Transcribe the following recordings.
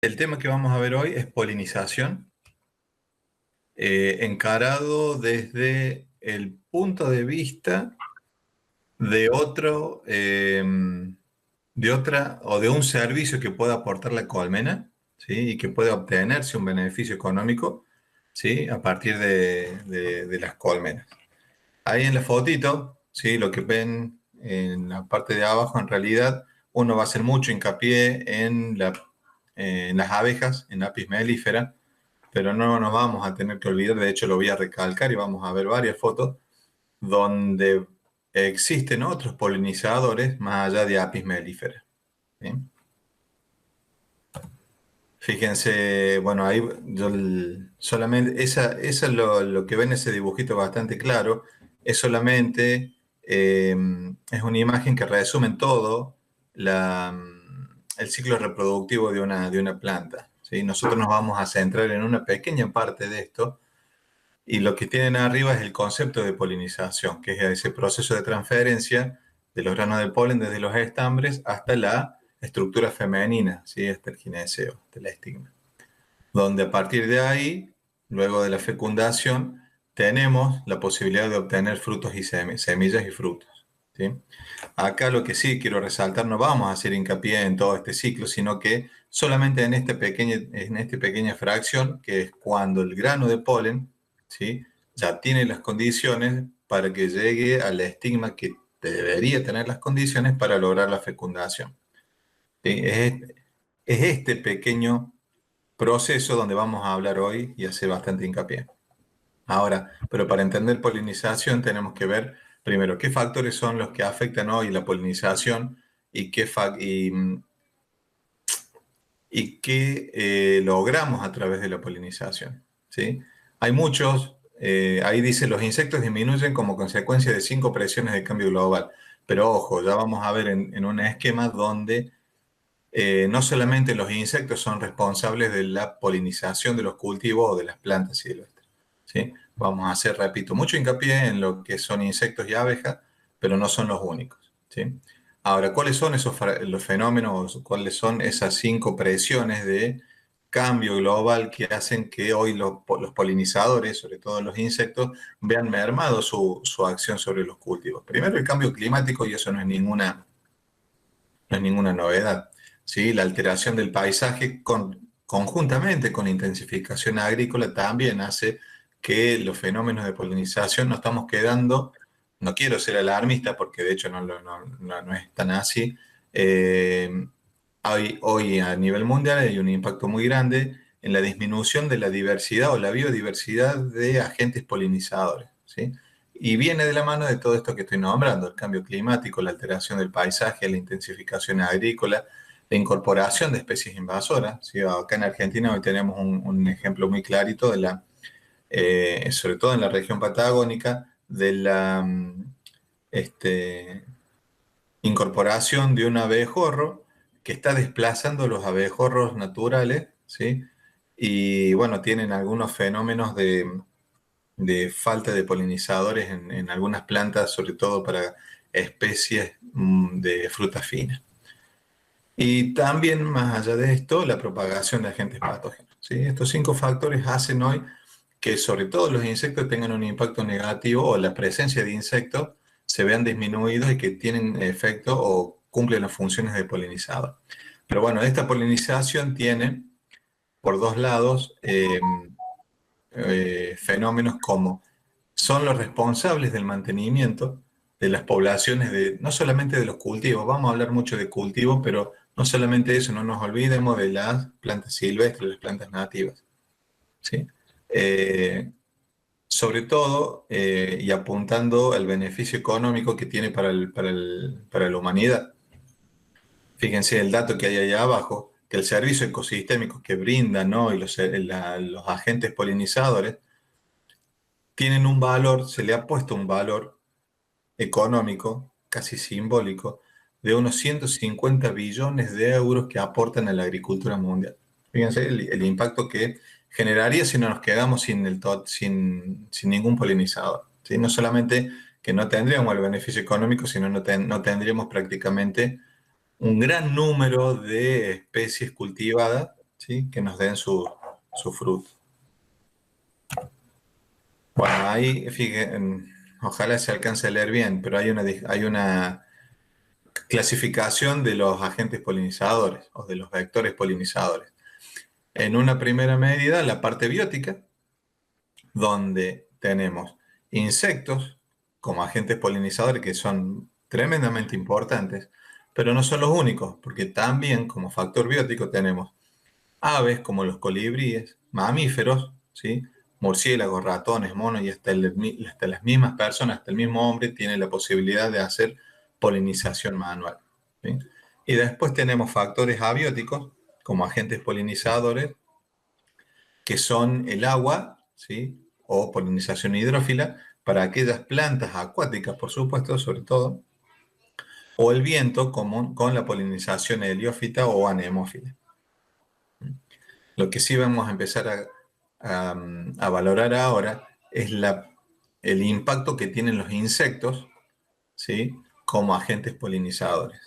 El tema que vamos a ver hoy es polinización, encarado desde el punto de vista de otro, de otra o de un servicio que pueda aportar la colmena, ¿sí? Y que pueda obtenerse un beneficio económico, ¿sí? A partir de las colmenas. Ahí en la fotito, ¿sí? Lo que ven en la parte de abajo, en realidad, uno va a hacer mucho hincapié en las abejas, en Apis mellifera, pero no nos vamos a tener que olvidar, de hecho lo voy a recalcar y vamos a ver varias fotos donde existen otros polinizadores más allá de Apis mellifera, ¿sí? Fíjense, bueno, ahí solamente, esa es lo que ven ese dibujito bastante claro, es solamente, es una imagen que resume en todo el ciclo reproductivo de una planta, ¿sí? Nosotros nos vamos a centrar en una pequeña parte de esto, y lo que tienen arriba es el concepto de polinización, que es ese proceso de transferencia de los granos de polen desde los estambres hasta la estructura femenina, ¿sí? Hasta el gineceo, hasta el estigma. Donde a partir de ahí, luego de la fecundación, tenemos la posibilidad de obtener frutos y semillas y frutos, ¿sí? Acá lo que sí quiero resaltar, no vamos a hacer hincapié en todo este ciclo, sino que solamente en esta pequeña fracción, que es cuando el grano de polen, ¿sí? Ya tiene las condiciones para que llegue al estigma que debería tener las condiciones para lograr la fecundación, ¿sí? Es este pequeño proceso donde vamos a hablar hoy y hacer bastante hincapié. Ahora, pero para entender polinización tenemos que ver primero qué factores son los que afectan hoy la polinización y qué logramos a través de la polinización, ¿sí? Hay muchos, ahí dice los insectos disminuyen como consecuencia de 5 presiones de cambio global, pero ojo, ya vamos a ver en un esquema donde no solamente los insectos son responsables de la polinización de los cultivos o de las plantas silvestres, ¿sí? Vamos a hacer, repito, mucho hincapié en lo que son insectos y abejas, pero no son los únicos, ¿sí? Ahora, ¿cuáles son los fenómenos, cuáles son esas 5 presiones de cambio global que hacen que hoy los polinizadores, sobre todo los insectos, vean mermado su acción sobre los cultivos? Primero, el cambio climático, y eso no es ninguna novedad, ¿sí? La alteración del paisaje conjuntamente con la intensificación agrícola también hace que los fenómenos de polinización nos estamos quedando, no quiero ser alarmista porque de hecho no es tan así, hoy a nivel mundial hay un impacto muy grande en la disminución de la diversidad o la biodiversidad de agentes polinizadores, ¿sí? Y viene de la mano de todo esto que estoy nombrando: el cambio climático, la alteración del paisaje, la intensificación agrícola, la incorporación de especies invasoras, ¿sí? Acá en Argentina hoy tenemos un ejemplo muy clarito sobre todo en la región patagónica, de la incorporación de un abejorro que está desplazando los abejorros naturales, ¿sí? Y bueno, tienen algunos fenómenos de falta de polinizadores en algunas plantas, sobre todo para especies de fruta fina. Y también, más allá de esto, la propagación de agentes patógenos, ¿sí? Estos 5 factores hacen hoy que sobre todo los insectos tengan un impacto negativo, o la presencia de insectos se vean disminuidos y que tienen efecto o cumplen las funciones de polinizador. Pero bueno, esta polinización tiene por dos lados fenómenos como son los responsables del mantenimiento de las poblaciones, no solamente de los cultivos, vamos a hablar mucho de cultivos, pero no solamente eso, no nos olvidemos de las plantas silvestres, las plantas nativas, ¿sí? Sobre todo, y apuntando al beneficio económico que tiene para la humanidad. Fíjense el dato que hay allá abajo, que el servicio ecosistémico que brindan, ¿no? Y los agentes polinizadores tienen un valor, se le ha puesto un valor económico, casi simbólico, de unos 150 billones de euros que aportan a la agricultura mundial. Fíjense el impacto que generaría si no nos quedamos sin ningún polinizador, ¿sí? No solamente que no tendríamos el beneficio económico, sino no tendríamos prácticamente un gran número de especies cultivadas, ¿sí? Que nos den su fruto. Bueno, ahí, fíjense, ojalá se alcance a leer bien, pero hay una clasificación de los agentes polinizadores o de los vectores polinizadores. En una primera medida, la parte biótica, donde tenemos insectos como agentes polinizadores que son tremendamente importantes, pero no son los únicos, porque también como factor biótico tenemos aves como los colibríes, mamíferos, ¿sí? Murciélagos, ratones, monos y hasta las mismas personas, hasta el mismo hombre tiene la posibilidad de hacer polinización manual, ¿sí? Y después tenemos factores abióticos como agentes polinizadores que son el agua, ¿sí? O polinización hidrófila para aquellas plantas acuáticas, por supuesto, sobre todo, o el viento con la polinización heliófita o anemófila. Lo que sí vamos a empezar a valorar ahora es el impacto que tienen los insectos, ¿sí? Como agentes polinizadores.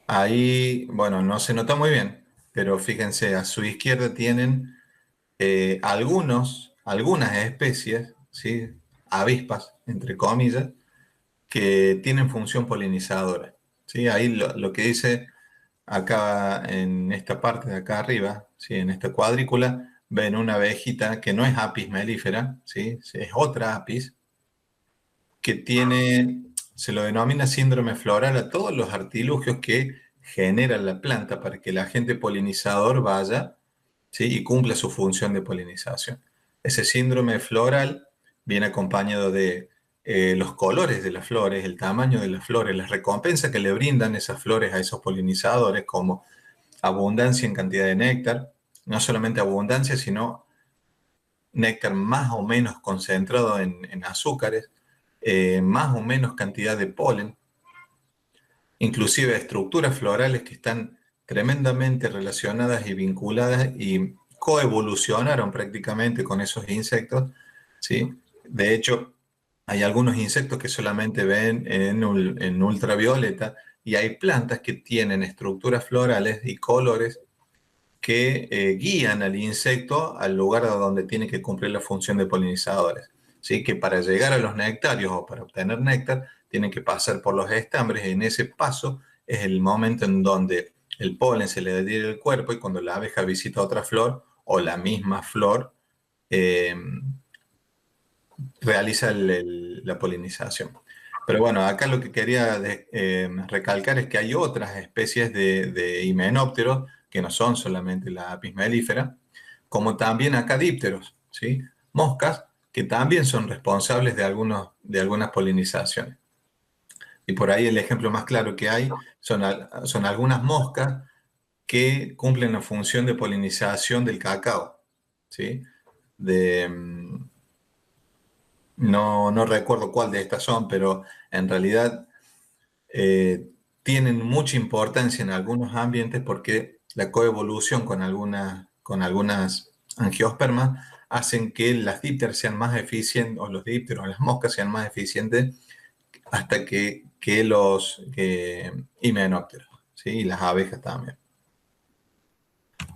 Ahí, bueno, no se nota muy bien, pero fíjense, a su izquierda tienen algunas especies, ¿sí? Avispas, entre comillas, que tienen función polinizadora, ¿sí? Ahí lo que dice acá en esta parte de acá arriba, ¿sí? En esta cuadrícula, ven una abejita que no es Apis mellifera, ¿sí? Es otra Apis, que se lo denomina síndrome floral a todos los artilugios que genera la planta para que el agente polinizador vaya, ¿sí? Y cumpla su función de polinización. Ese síndrome floral viene acompañado de los colores de las flores, el tamaño de las flores, las recompensas que le brindan esas flores a esos polinizadores, como abundancia en cantidad de néctar, no solamente abundancia, sino néctar más o menos concentrado en azúcares, más o menos cantidad de polen, inclusive estructuras florales que están tremendamente relacionadas y vinculadas y coevolucionaron prácticamente con esos insectos, ¿sí? De hecho, hay algunos insectos que solamente ven en ultravioleta y hay plantas que tienen estructuras florales y colores que guían al insecto al lugar donde tiene que cumplir la función de polinizadores. ¿Sí? Que para llegar a los nectarios o para obtener néctar tienen que pasar por los estambres y en ese paso es el momento en donde el polen se le adhiere al cuerpo y cuando la abeja visita otra flor o la misma flor eh, realiza la polinización. Pero bueno, acá lo que quería recalcar es que hay otras especies de himenópteros que no son solamente la Apis mellifera, como también acá dípteros, ¿sí? Moscas que también son responsables de algunas polinizaciones. Y por ahí el ejemplo más claro que hay son algunas moscas que cumplen la función de polinización del cacao, ¿sí? De, no recuerdo cuál de estas son, pero en realidad eh, tienen mucha importancia en algunos ambientes porque la coevolución con algunas angiospermas hacen que las dípteras sean más eficientes, o los dípteros, las moscas sean más eficientes hasta que los himenópteros, ¿sí? Y las abejas también.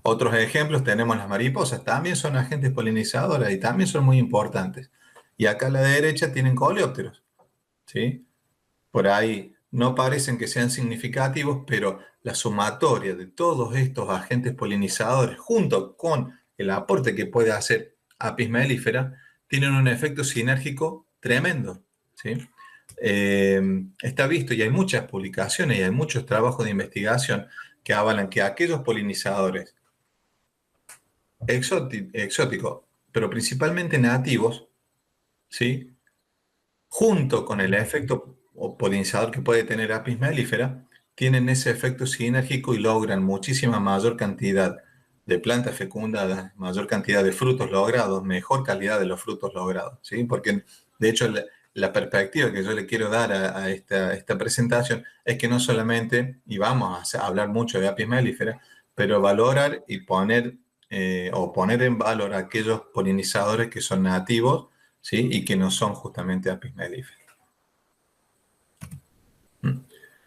Otros ejemplos tenemos las mariposas, también son agentes polinizadores y también son muy importantes. Y acá a la derecha tienen coleópteros, ¿sí? Por ahí no parecen que sean significativos, pero la sumatoria de todos estos agentes polinizadores, junto con el aporte que puede hacer Apis mellifera, tienen un efecto sinérgico tremendo, ¿sí? Está visto y hay muchas publicaciones y hay muchos trabajos de investigación que avalan que aquellos polinizadores exóticos, pero principalmente nativos, ¿sí? Junto con el efecto polinizador que puede tener Apis mellifera, tienen ese efecto sinérgico y logran muchísima mayor cantidad de plantas fecundadas, mayor cantidad de frutos logrados, mejor calidad de los frutos logrados, ¿sí? Porque de hecho la perspectiva que yo le quiero dar a esta presentación es que no solamente, y vamos a hablar mucho de Apis mellifera, pero valorar y poner en valor a aquellos polinizadores que son nativos, ¿sí? Y que no son justamente Apis mellifera.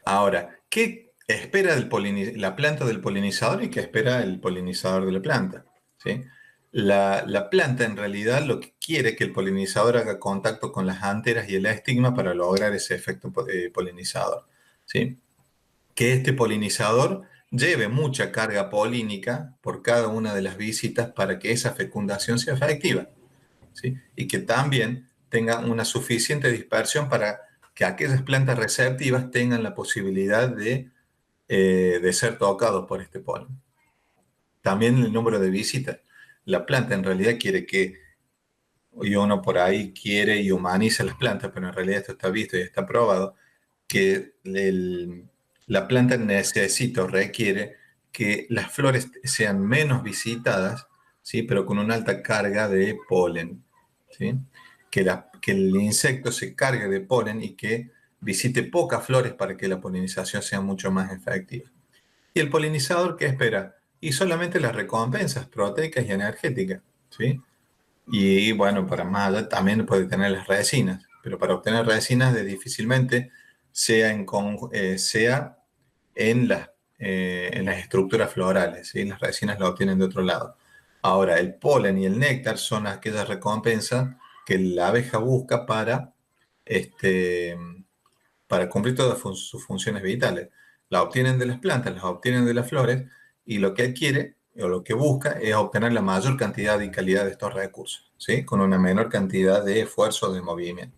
Ahora, ¿qué espera la planta del polinizador y qué espera el polinizador de la planta, ¿sí? La planta en realidad lo que quiere es que el polinizador haga contacto con las anteras y el estigma para lograr ese efecto polinizador, ¿sí? Que este polinizador lleve mucha carga polínica por cada una de las visitas para que esa fecundación sea efectiva, ¿sí? Y que también tenga una suficiente dispersión para que aquellas plantas receptivas tengan la posibilidad de ser tocados por este polen. También el número de visitas. La planta en realidad quiere que, y uno por ahí quiere y humaniza las plantas, pero en realidad esto está visto y está probado, que la planta necesita o requiere que las flores sean menos visitadas, ¿sí? Pero con una alta carga de polen, ¿sí? Que el insecto se cargue de polen y que visite pocas flores para que la polinización sea mucho más efectiva. ¿Y el polinizador qué espera? Y solamente las recompensas proteicas y energéticas, ¿sí? Y bueno, para más allá también puede tener las resinas, pero para obtener resinas de difícilmente sea en las estructuras florales, ¿sí? Las resinas las obtienen de otro lado. Ahora, el polen y el néctar son aquellas recompensas que la abeja busca este, para cumplir todas sus funciones vitales. La obtienen de las plantas, las obtienen de las flores, y lo que adquiere o lo que busca es obtener la mayor cantidad y calidad de estos recursos, ¿sí? Con una menor cantidad de esfuerzo o de movimiento.